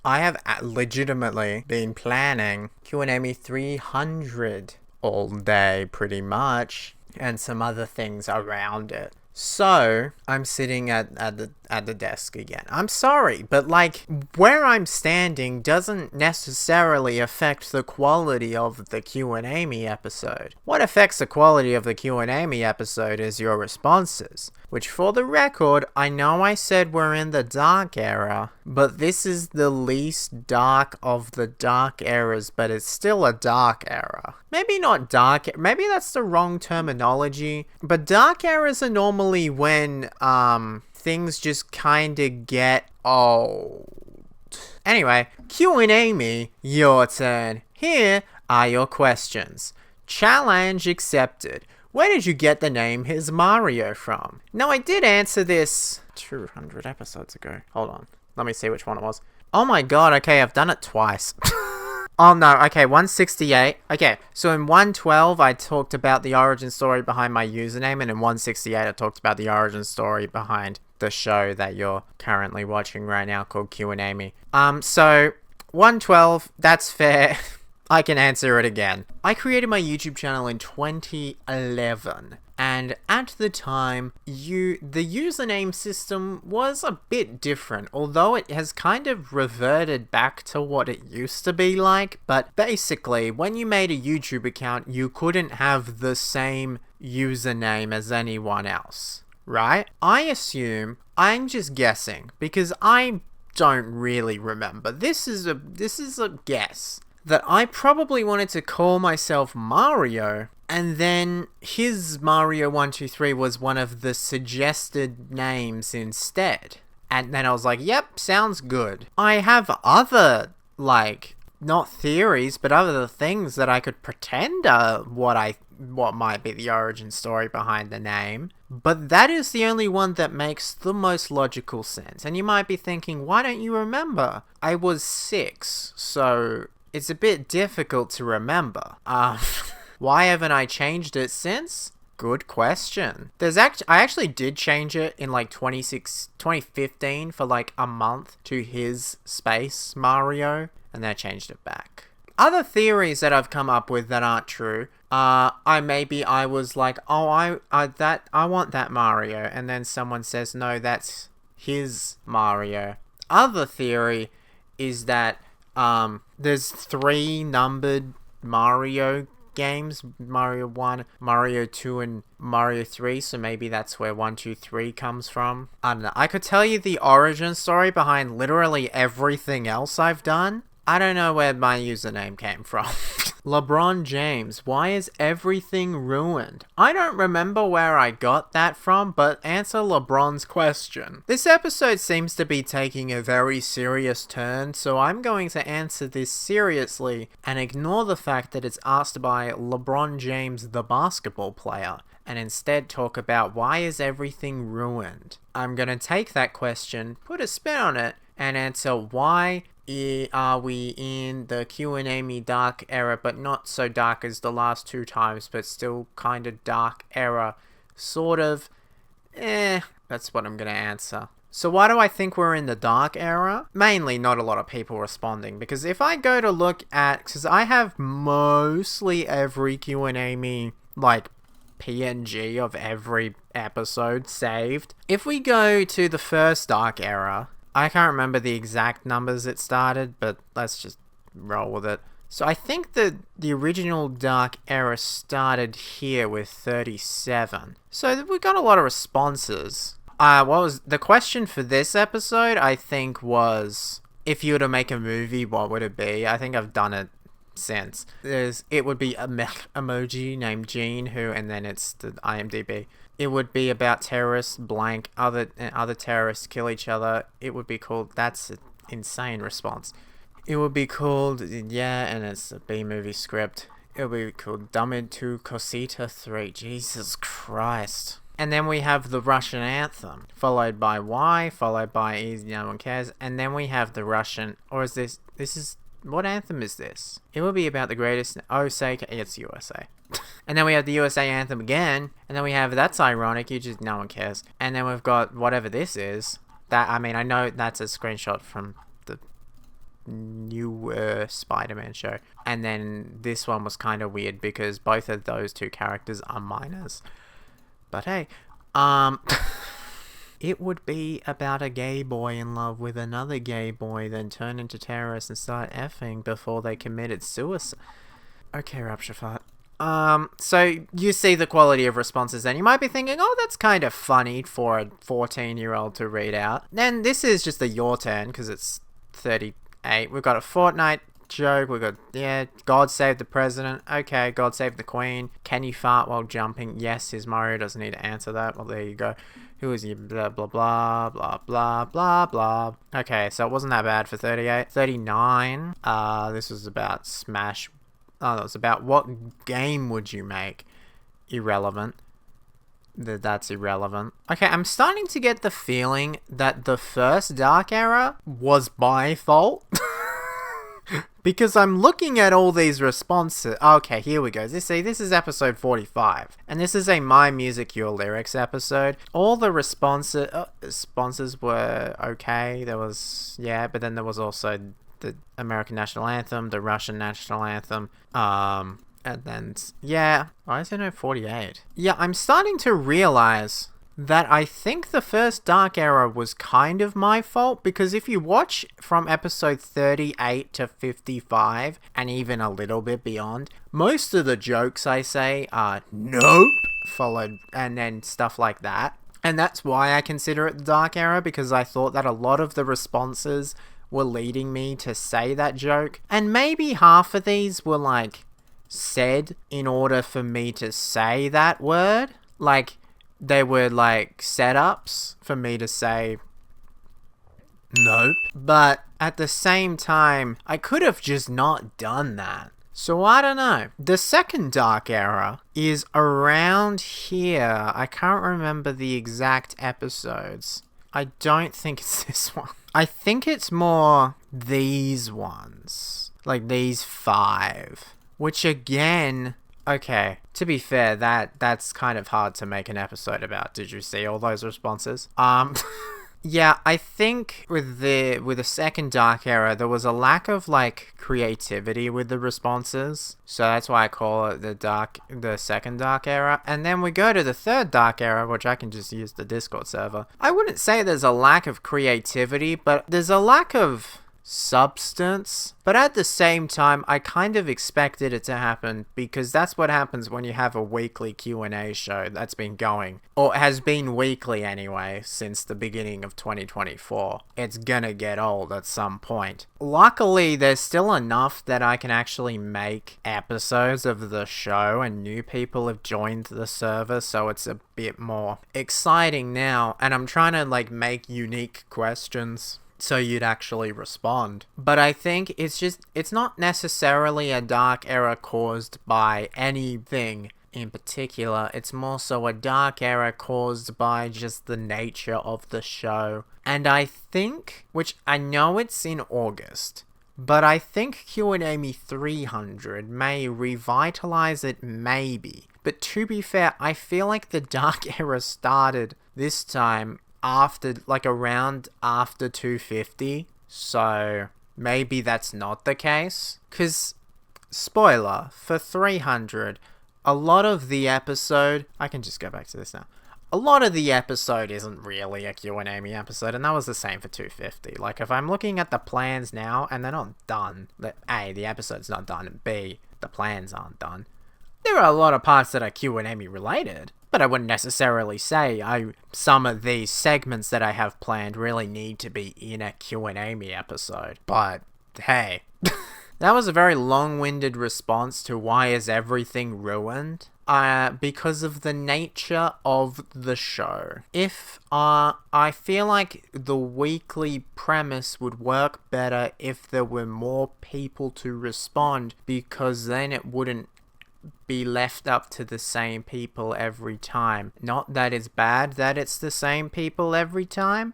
I have legitimately been planning QNAME 300 all day pretty much, and some other things around it. So I'm sitting at the desk again. I'm sorry, but like where I'm standing doesn't necessarily affect the quality of the QNAME episode. What affects the quality of the QNAME episode is your responses. Which, for the record, I know I said we're in the dark era, but this is the least dark of the dark eras, but it's still a dark era. Maybe not dark, maybe that's the wrong terminology, but dark eras are normally when, things just kinda get old. Anyway, QNAME, your turn. Here are your questions. Challenge accepted. Where did you get the name His Mario from? Now, I did answer this 200 episodes ago. Hold on. Let me see which one it was. Oh my god, okay, I've done it twice. Oh no, okay, 168. Okay, so in 112, I talked about the origin story behind my username, and in 168, I talked about the origin story behind the show that you're currently watching right now called QNAME. So 112, that's fair. I can answer it again. I created my YouTube channel in 2011, and at the time, the username system was a bit different, although it has kind of reverted back to what it used to be like. But basically, when you made a YouTube account, you couldn't have the same username as anyone else, right? I assume, I'm just guessing, because I don't really remember. This is a guess. That I probably wanted to call myself Mario, and then His Mario 123 was one of the suggested names instead. And then I was like, yep, sounds good. I have other, like, not theories, but other things that I could pretend are what might be the origin story behind the name. But that is the only one that makes the most logical sense. And you might be thinking, why don't you remember? I was 6, so it's a bit difficult to remember. Why haven't I changed it since? Good question. I actually did change it in like 2015 for like a month to His Space Mario, and then I changed it back. Other theories that I've come up with that aren't true. I was like, oh, I want that Mario, and then someone says, no, that's His Mario. Other theory is that there's 3 numbered Mario games, Mario 1, Mario 2, and Mario 3, so maybe that's where 1, 2, 3 comes from. I don't know. I could tell you the origin story behind literally everything else I've done. I don't know where my username came from. LeBron James, why is everything ruined? I don't remember where I got that from, but answer LeBron's question. This episode seems to be taking a very serious turn, so I'm going to answer this seriously and ignore the fact that it's asked by LeBron James, the basketball player, and instead talk about why is everything ruined. I'm going to take that question, put a spin on it, and answer why are we in the QNAME dark era, but not so dark as the last 2 times, but still kind of dark era, sort of. That's what I'm gonna answer. So why do I think we're in the dark era? Mainly not a lot of people responding, because if I go to look at, because I have mostly every QNAME, like, PNG of every episode saved. If we go to the first dark era, I can't remember the exact numbers it started, but let's just roll with it. So I think that the original Dark Era started here with 37. So we got a lot of responses. What was the question for this episode? I think was, if you were to make a movie, what would it be? I think I've done it since. It would be a mech emoji named Gene, and then it's the IMDb. It would be about terrorists, blank, other terrorists kill each other. It would be called, that's an insane response. It would be called, yeah, and it's a B-movie script. It would be called Dumb 2 Cosita 3. Jesus Christ. And then we have the Russian anthem, followed by Y, followed by Easy No One Cares, and then we have the Russian, or is this is, what anthem is this? It would be about the greatest, it's USA. And then we have the USA anthem again, and then we have That's Ironic, no one cares. And then we've got whatever this is. I know that's a screenshot from the newer Spider-Man show. And then this one was kind of weird because both of those two characters are minors. But hey, it would be about a gay boy in love with another gay boy, then turn into terrorists and start effing before they committed suicide. Okay, Rapture Fart. So you see the quality of responses and you might be thinking, oh, that's kind of funny for a 14-year-old to read out. Then this is just a your turn because it's 38. We've got a Fortnite joke. We've got, God save the president. Okay, God save the queen. Can you fart while jumping? Yes, his Mario doesn't need to answer that. Well, there you go. Who is you? Blah, blah, blah, blah, blah, blah, blah. Okay, so it wasn't that bad for 38. 39. This was about Smash. Oh, it was about what game would you make? Irrelevant. That's irrelevant. Okay, I'm starting to get the feeling that the first Dark Era was my fault. Because I'm looking at all these responses. Okay, here we go. This is episode 45. And this is a My Music, Your Lyrics episode. All the responses were okay. There was, but then there was also the American National Anthem, the Russian National Anthem, and then, why is there no 48? Yeah, I'm starting to realize that I think the first Dark Era was kind of my fault, because if you watch from episode 38 to 55, and even a little bit beyond, most of the jokes I say are nope, followed, and then stuff like that. And that's why I consider it the Dark Era, because I thought that a lot of the responses were leading me to say that joke. And maybe half of these were like said in order for me to say that word. Like they were like setups for me to say nope. But at the same time, I could have just not done that. So I don't know. The second Dark Era is around here. I can't remember the exact episodes. I don't think it's this one. I think it's more these ones. Like these 5. Which again, okay, to be fair, that's kind of hard to make an episode about. Did you see all those responses? Yeah, I think with the second Dark Era, there was a lack of like creativity with the responses. So that's why I call it the second Dark Era. And then we go to the third Dark Era, which I can just use the Discord server. I wouldn't say there's a lack of creativity, but there's a lack of substance. But at the same time, I kind of expected it to happen, because that's what happens when you have a weekly Q&A show that's been going, or has been weekly anyway since the beginning of 2024. It's gonna get old at some point. Luckily, there's still enough that I can actually make episodes of the show, and new people have joined the server, so it's a bit more exciting now. And I'm trying to like make unique questions so you'd actually respond. But I think it's not necessarily a Dark Era caused by anything in particular. It's more so a Dark Era caused by just the nature of the show. And I think, which I know it's in August, but I think QNAME 300 may revitalize it, maybe. But to be fair, I feel like the Dark Era started this time after, like, around after 250, so maybe that's not the case. Because, spoiler, for 300, a lot of the episode, I can just go back to this now, a lot of the episode isn't really a QNAME episode, and that was the same for 250. Like, if I'm looking at the plans now, and they're not done, A, the episode's not done, and B, the plans aren't done, there are a lot of parts that are QNAME related. But I wouldn't necessarily say some of these segments that I have planned really need to be in a QNAME episode. But hey, that was a very long-winded response to why is everything ruined? Because of the nature of the show. I feel like the weekly premise would work better if there were more people to respond, because then it wouldn't be left up to the same people every time. Not that it's bad that it's the same people every time,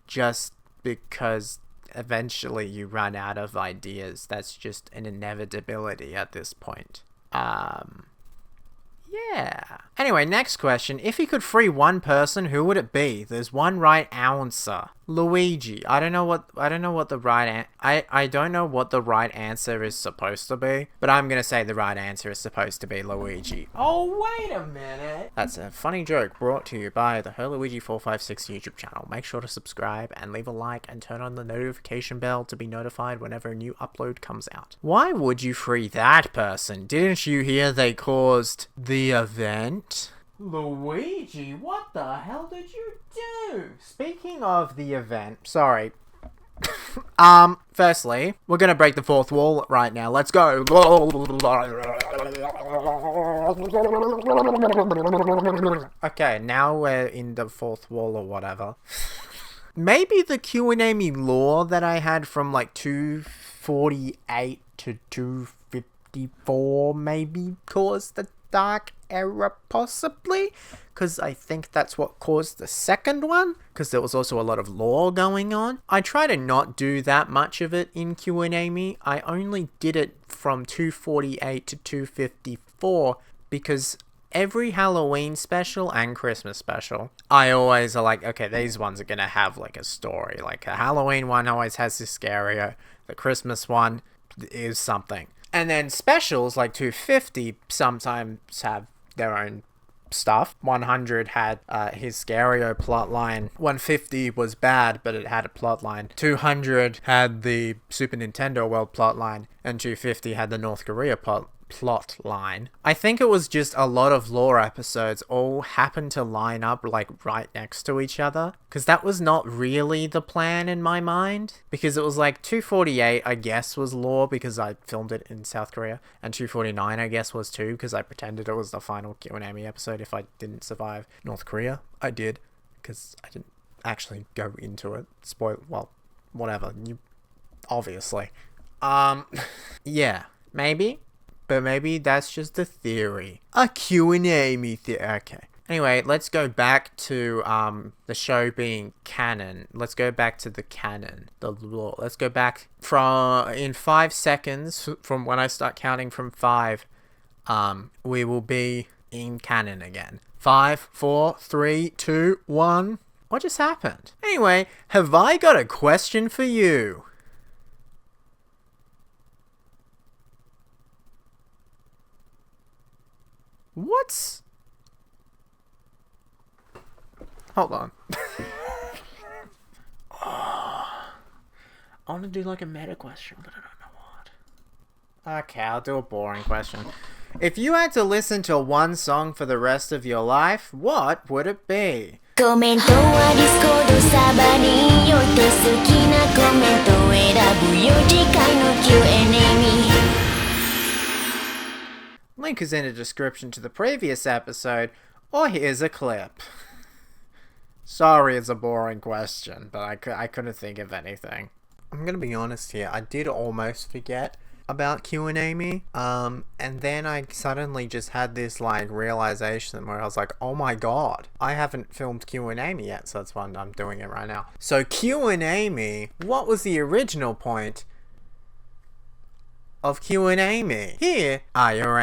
just because eventually you run out of ideas. That's just an inevitability at this point. Yeah. Anyway, next question. If you could free one person, who would it be? There's one right answer. Luigi. I don't know what the right I don't know what the right answer is supposed to be, but I'm gonna say the right answer is supposed to be Luigi. Oh, wait a minute. That's a funny joke brought to you by the HerLuigi456 YouTube channel. Make sure to subscribe and leave a like and turn on the notification bell to be notified whenever a new upload comes out. Why would you free that person? Didn't you hear they caused the event? Luigi, what the hell did you do? Speaking of the event, sorry. Firstly, we're gonna break the fourth wall right now. Let's go. Okay, now we're in the fourth wall or whatever. Maybe the QNAME lore that I had from like 248 to 254 maybe caused the dark era, possibly, because I think that's what caused the second one, because there was also a lot of lore going on. I try to not do that much of it in QNAME. I only did it from 248 to 254 because every Halloween special and Christmas special, I always are like, okay, these ones are gonna have like a story. Like a Halloween one always has this scarier, the Christmas one is something. And then specials like 250 sometimes have their own stuff. 100 had his scarier plotline. 150 was bad, but it had a plotline. 200 had the Super Nintendo World plotline, and 250 had the North Korea plot line. I think it was just a lot of lore episodes all happened to line up like right next to each other, because that was not really the plan in my mind, because it was like 248 I guess was lore because I filmed it in South Korea, and 249 I guess was too because I pretended it was the final QNAME episode if I didn't survive North Korea. I did, because I didn't actually go into it. Well, whatever, you obviously. Yeah, maybe. But maybe that's just a theory. A QNAME theory. Okay. Anyway, let's go back to the show being canon. Let's go back to the canon. The lore. Let's go back in 5 seconds from when I start counting from 5. We will be in canon again. 5, 4, 3, 2, 1. What just happened? Anyway, have I got a question for you? What's... Hold on. I want to do like a meta question, but I don't know what. Okay, I'll do a boring question. If you had to listen to one song for the rest of your life, what would it be? コメントはディスコードサーバーによって好きなコメントを選ぶよ次回の Q&A Link is in the description to the previous episode, or here's a clip. Sorry it's a boring question, but I couldn't think of anything. I'm gonna be honest here, I did almost forget about QNAME, and then I suddenly just had this like realization where I was like, oh my god, I haven't filmed QNAME yet, so that's why I'm doing it right now. So QNAME, what was the original point of QNAME? Here are your